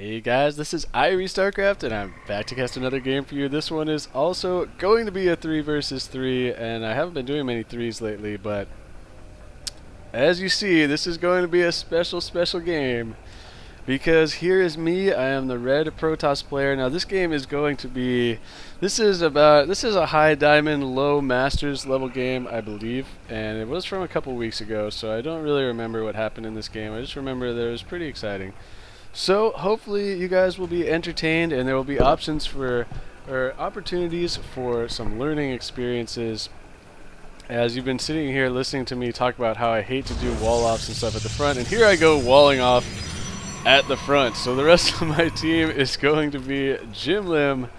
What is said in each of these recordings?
Hey guys, this is IrieStarcraft and I'm back to cast another game for you. This one is also going to be a 3 versus 3, and I haven't been doing many 3s lately, but as you see, this is going to be a special game because here is me. I am the red Protoss player. Now this game is going to be, this is a high diamond, low masters level game, I believe, and it was from a couple weeks ago, so I don't really remember what happened in this game. I just remember that it was pretty exciting. So hopefully you guys will be entertained, and there will be options for, or opportunities for some learning experiences, as you've been sitting here listening to me talk about how I hate to do wall offs and stuff at the front, and here I go walling off at the front. So the rest of my team is going to be Jimlim,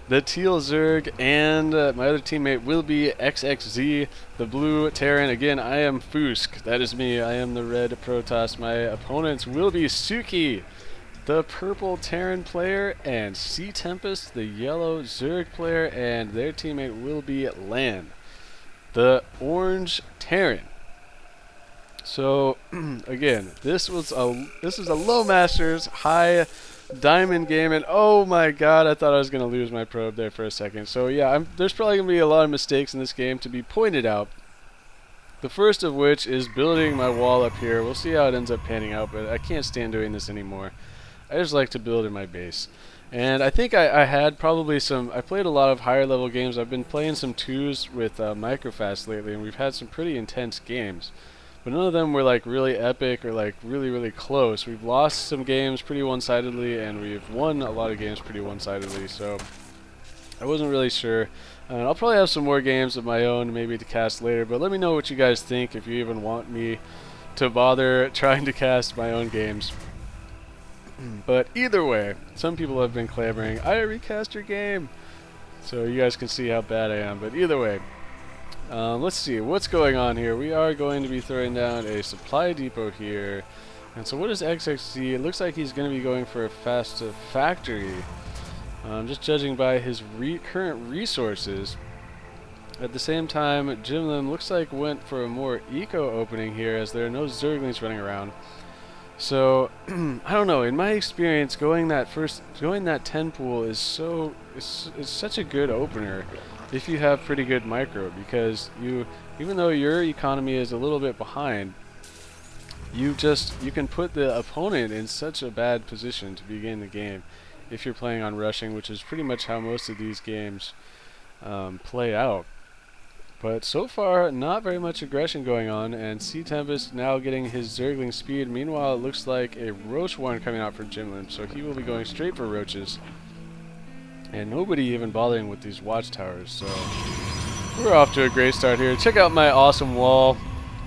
the teal Zerg, and my other teammate will be XXZ, the blue Terran. Again, I am Foosk. That is me. I am the red Protoss. My opponents will be Suki, the purple Terran player, and CTempest, the yellow Zerg player, and their teammate will be Lan, the orange Terran. So again, this is a low masters, high diamond game, and oh my god, I thought I was going to lose my probe there for a second. So yeah, there's probably going to be a lot of mistakes in this game to be pointed out. The first of which is building my wall up here. We'll see how it ends up panning out, but I can't stand doing this anymore. I just like to build in my base. And I think I had probably I played a lot of higher level games. I've been playing some 2s with Microfast lately, and we've had some pretty intense games. But none of them were like really epic or like really close. We've lost some games pretty one-sidedly, and we've won a lot of games pretty one-sidedly, so I wasn't really sure. I'll probably have some more games of my own maybe to cast later, but let me know what you guys think, if you even want me to bother trying to cast my own games. But either way, some people have been clamoring, I recast your game, so you guys can see how bad I am. But either way, let's see what's going on here. We are going to be throwing down a supply depot here. And so what is XXZ? It looks like he's going to be going for a fast factory, just judging by his current resources. At the same time, Jimlim looks like went for a more eco opening here, as there are no Zerglings running around. So I don't know, in my experience, going that 10 pool is such a good opener if you have pretty good micro, because even though your economy is a little bit behind, you can put the opponent in such a bad position to begin the game if you're playing on rushing, which is pretty much how most of these games play out. But so far, not very much aggression going on, and CTempest now getting his Zergling speed. Meanwhile, it looks like a Roach Warren coming out for Jimlim, so he will be going straight for Roaches. And nobody even bothering with these watchtowers, so we're off to a great start here. Check out my awesome wall.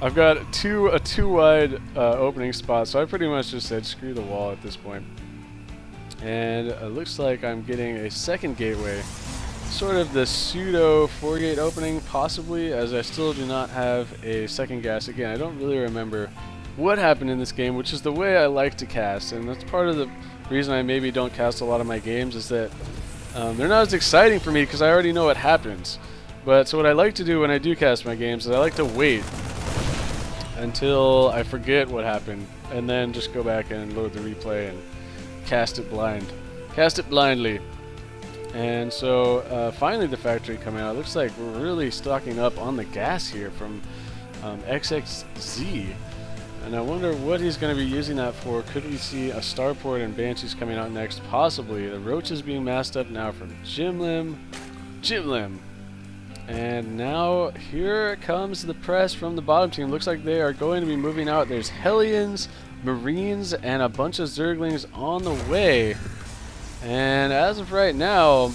I've got a two wide opening spot, so I pretty much just said screw the wall at this point. And it looks like I'm getting a second gateway. Sort of the pseudo 4-gate opening, possibly, as I still do not have a second gas. Again, I don't really remember what happened in this game, which is the way I like to cast, and that's part of the reason I maybe don't cast a lot of my games, is that they're not as exciting for me because I already know what happens. But so what I like to do when I do cast my games is I like to wait until I forget what happened, and then just go back and load the replay and cast it blindly. And so finally the factory coming out. It looks like we're really stocking up on the gas here from XXZ. And I wonder what he's going to be using that for. Could we see a Starport and Banshees coming out next? Possibly. The Roaches being masked up now from Jimlim. And now here comes the press from the bottom team. Looks like they are going to be moving out. There's Hellions, Marines, and a bunch of Zerglings on the way. And as of right now,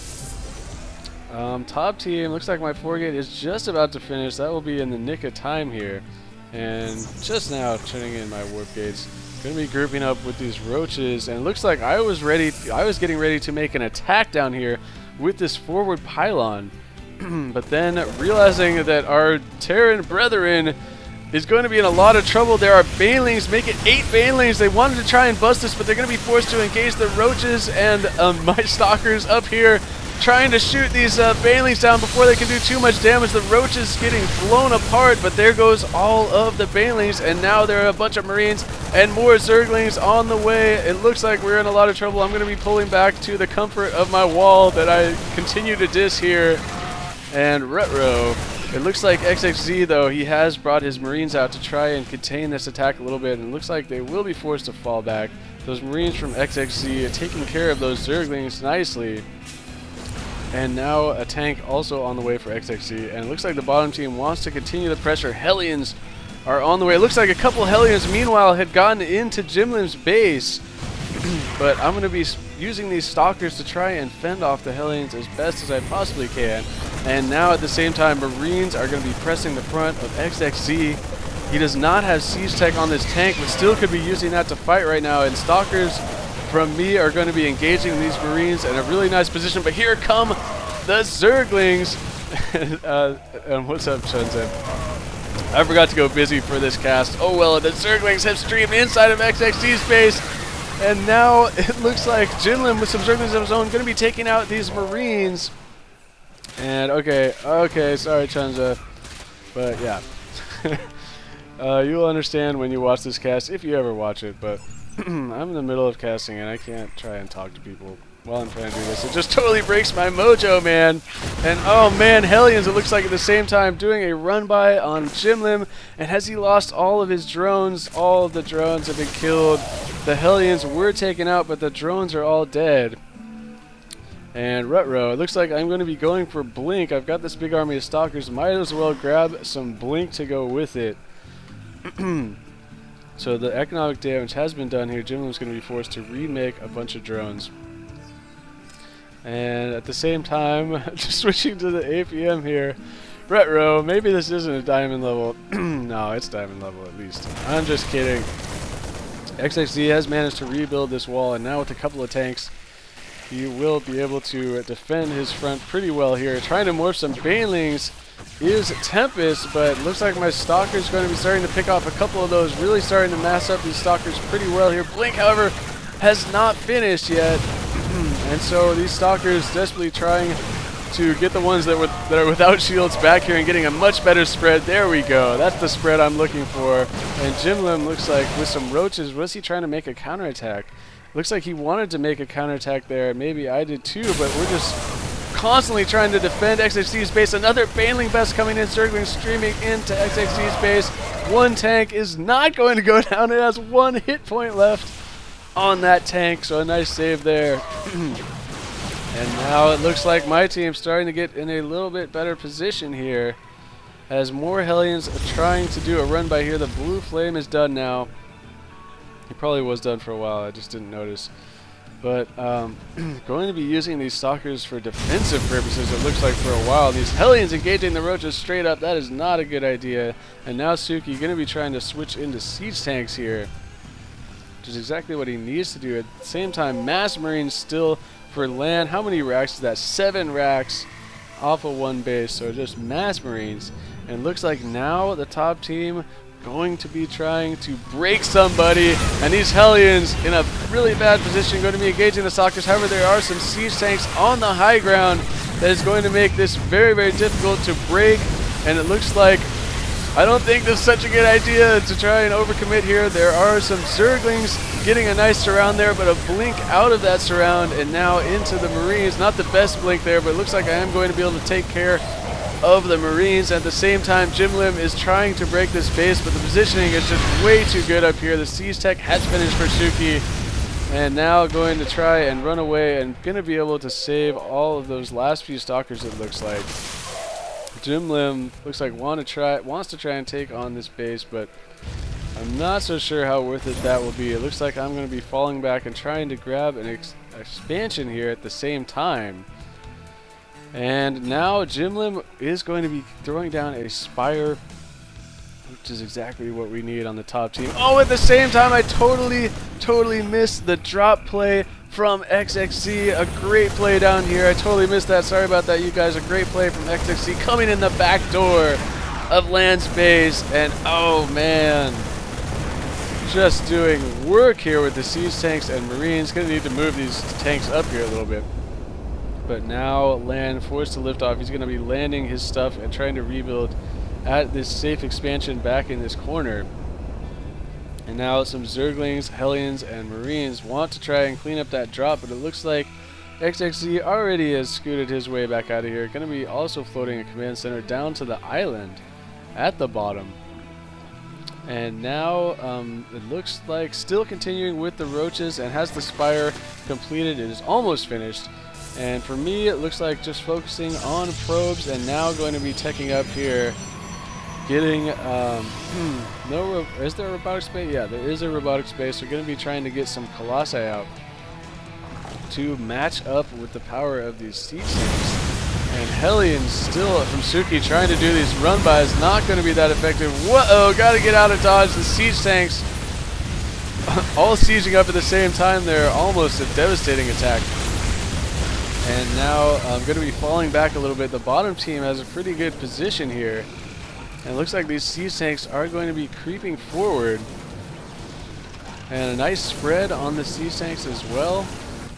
top team, looks like my 4-gate is just about to finish. That will be in the nick of time here. And just now turning in my warp gates. Going to be grouping up with these Roaches, and it looks like I was getting ready to make an attack down here with this forward pylon. But then realizing that our Terran brethren is going to be in a lot of trouble. There are Banelings, make it 8 Banelings. They wanted to try and bust us, but they're going to be forced to engage the Roaches, and my Stalkers up here trying to shoot these banelings down before they can do too much damage. The roach is getting blown apart, but there goes all of the banelings, and now there are a bunch of marines and more zerglings on the way. It looks like we're in a lot of trouble. I'm going to be pulling back to the comfort of my wall that I continue to diss here. And Retro, it looks like XXZ, though, he has brought his marines out to try and contain this attack a little bit, and it looks like they will be forced to fall back. Those marines from XXZ are taking care of those zerglings nicely. And now a tank also on the way for XXZ, and it looks like the bottom team wants to continue the pressure. Hellions are on the way. It looks like a couple Hellions, meanwhile, had gotten into Jimlim's base. But I'm going to be using these Stalkers to try and fend off the Hellions as best as I possibly can. And now at the same time, Marines are going to be pressing the front of XXZ. He does not have Siege Tech on this tank, but still could be using that to fight right now. And Stalkers from me are going to be engaging these Marines in a really nice position. But here come the Zerglings. And what's up, Shunzen? I forgot to go busy for this cast. Oh well, the Zerglings have streamed inside of XXZ's base. And now it looks like Jimlim with some Zerglings of his own going to be taking out these Marines. And okay, sorry Chunza, but yeah. You'll understand when you watch this cast, if you ever watch it, but I'm in the middle of casting and I can't try and talk to people while I'm trying to do this. It just totally breaks my mojo, man. And oh man, Hellions, it looks like at the same time doing a run-by on Jimlim. And has he lost all of his drones? All of the drones have been killed. The Hellions were taken out, but the drones are all dead. And Rutro, it looks like I'm going to be going for Blink. I've got this big army of Stalkers. Might as well grab some Blink to go with it. So the economic damage has been done here. Jimlim's going to be forced to remake a bunch of drones. And at the same time, just switching to the APM here. Retro, maybe this isn't a diamond level. No, it's diamond level at least. I'm just kidding. XXZ has managed to rebuild this wall, and now with a couple of tanks, he will be able to defend his front pretty well here. Trying to morph some banelings is Tempest, but it looks like my Stalker's going to be starting to pick off a couple of those, really starting to mass up these Stalkers pretty well here. Blink, however, has not finished yet. And so these Stalkers desperately trying to get the ones that are without shields back here and getting a much better spread. There we go. That's the spread I'm looking for. And Jimlim looks like with some roaches, was he trying to make a counterattack? Looks like he wanted to make a counterattack there. Maybe I did too, but we're just constantly trying to defend XXZ's base. Another Baneling Best coming in, circling, streaming into XXZ's base. One tank is not going to go down. It has one hit point left on that tank, so a nice save there. And now it looks like my team's starting to get in a little bit better position here, as more Hellions are trying to do a run by here. The blue flame is done now. He probably was done for a while, I just didn't notice. But going to be using these Stalkers for defensive purposes, it looks like, for a while. These Hellions engaging the roaches straight up, that is not a good idea. And now Suki going to be trying to switch into siege tanks here, which is exactly what he needs to do. At the same time, mass marines still for land. How many racks is that? 7 racks off of one base, so just mass marines. And it looks like now the top team going to be trying to break somebody, and these Hellions in a really bad position going to be engaging the Stalkers. However, there are some siege tanks on the high ground that is going to make this very, very difficult to break. And it looks like, I don't think this is such a good idea to try and overcommit here. There are some Zerglings getting a nice surround there, but a blink out of that surround and now into the Marines. Not the best blink there, but it looks like I am going to be able to take care of the Marines. At the same time, Jimlim is trying to break this base, but the positioning is just way too good up here. The Siege Tech has finished for Suki, and now going to try and run away and going to be able to save all of those last few Stalkers, it looks like. Jimlim looks like wants to try and take on this base, but I'm not so sure how worth it that will be. It looks like I'm going to be falling back and trying to grab an expansion here at the same time. And now Jimlim is going to be throwing down a Spire, which is exactly what we need on the top team. Oh, at the same time, I totally missed the drop play from XXZ. A great play down here. I totally missed that. Sorry about that, you guys. A great play from XXZ coming in the back door of Land's base. And oh man, just doing work here with the siege tanks and Marines. Gonna need to move these tanks up here a little bit. but now land forced to lift off. He's going to be landing his stuff and trying to rebuild at this safe expansion back in this corner. And now some Zerglings, Hellions, and Marines want to try and clean up that drop, but it looks like XXZ already has scooted his way back out of here. Going to be also floating a command center down to the island at the bottom. And now it looks like still continuing with the roaches and has the spire completed. It is almost finished. And for me, it looks like just focusing on probes and now going to be teching up here. Getting, is there a robotic space? Yeah, there is a robotic space. We're going to be trying to get some Colossi out to match up with the power of these siege tanks. And Hellions still from Suki trying to do these run-bys, not going to be that effective. Whoa, got to get out of dodge. The siege tanks all sieging up at the same time there. Almost a devastating attack. And now I'm going to be falling back a little bit. The bottom team has a pretty good position here. And it looks like these siege tanks are going to be creeping forward. And a nice spread on the siege tanks as well.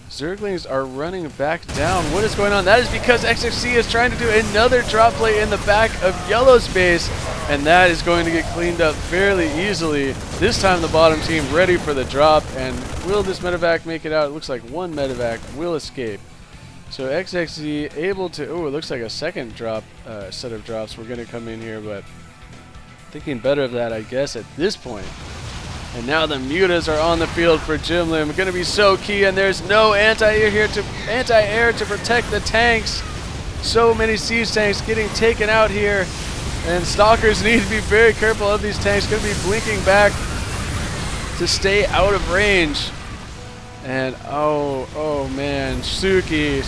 Zerglings are running back down. What is going on? That is because XXC is trying to do another drop play in the back of Yellow's base, and that is going to get cleaned up fairly easily. This time the bottom team ready for the drop, and will this medevac make it out? It looks like one medevac will escape. So XXC able to, oh, it looks like a second drop, set of drops were going to come in here, but thinking better of that, I guess, at this point. And now the mutas are on the field for Jimlim. Going to be so key, and there's no anti-air here to protect the tanks. So many siege tanks getting taken out here, and Stalkers need to be very careful of these tanks. Going to be blinking back to stay out of range. And oh man, Suki,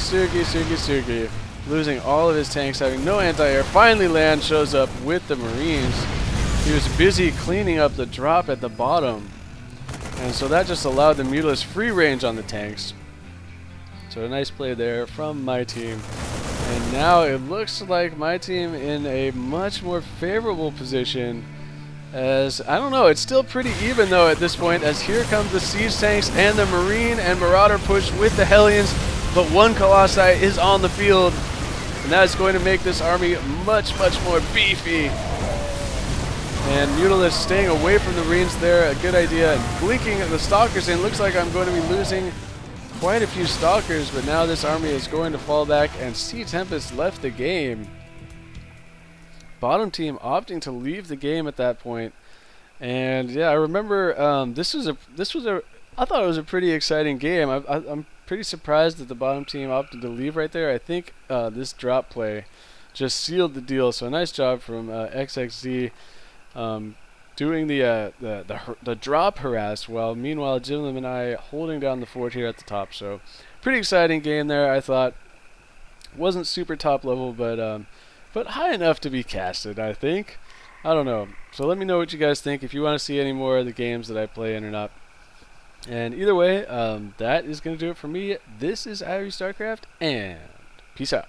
losing all of his tanks, having no anti-air. Finally, Land shows up with the Marines. He was busy cleaning up the drop at the bottom, and so that just allowed the Mutalisk free range on the tanks. So a nice play there from my team. And now it looks like my team in a much more favorable position, as, I don't know, it's still pretty even though at this point, as here comes the siege tanks and the Marine and Marauder push with the Hellions, but one Colossi is on the field, and that's going to make this army much more beefy. And Mutalisk staying away from the Marines there, a good idea. And blinking the Stalkers in. Looks like I'm going to be losing quite a few Stalkers, but now this army is going to fall back, and CTempest left the game. Bottom team opting to leave the game at that point. And yeah, I remember I thought it was a pretty exciting game. I'm pretty surprised that the bottom team opted to leave right there. I think this drop play just sealed the deal. So nice job from XXZ. Doing the drop harass, while meanwhile Jimlim and I holding down the fort here at the top. So pretty exciting game there. I thought wasn't super top level, but high enough to be casted, I think. I don't know. So let me know what you guys think, if you want to see any more of the games that I play in or not. And either way, that is going to do it for me. This is IrieStarcraft, and peace out.